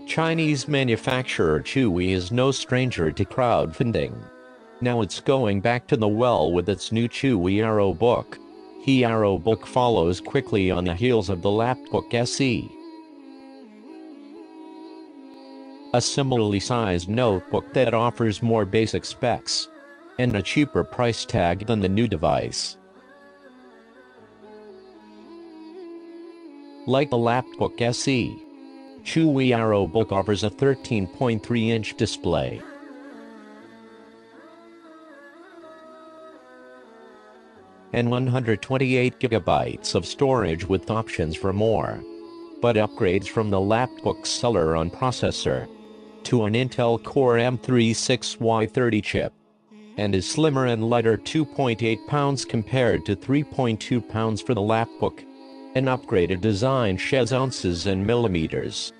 Chinese manufacturer CHUWI is no stranger to crowdfunding. Now it's going back to the well with its new CHUWI AeroBook. The AeroBook follows quickly on the heels of the Lapbook SE, a similarly sized notebook that offers more basic specs and a cheaper price tag than the new device. Like the Lapbook SE, CHUWI AeroBook offers a 13.3-inch display and 128 GB of storage with options for more. But upgrades from the Lapbook's Celeron processor to an Intel Core M3 chip and is slimmer and lighter, 2.8 pounds compared to 3.2 pounds for the Lapbook. An upgraded design sheds ounces and millimeters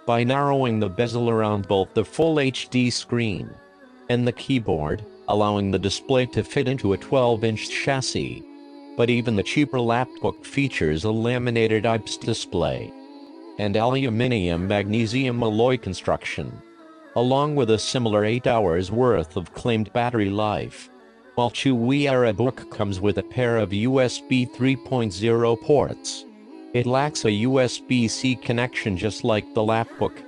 by narrowing the bezel around both the full HD screen and the keyboard, allowing the display to fit into a 12-inch chassis. But even the cheaper Lapbook features a laminated IPS display and aluminium magnesium alloy construction, along with a similar 8 hours worth of claimed battery life. While CHUWI AeroBook comes with a pair of USB 3.0 ports, it lacks a USB-C connection just like the Lapbook.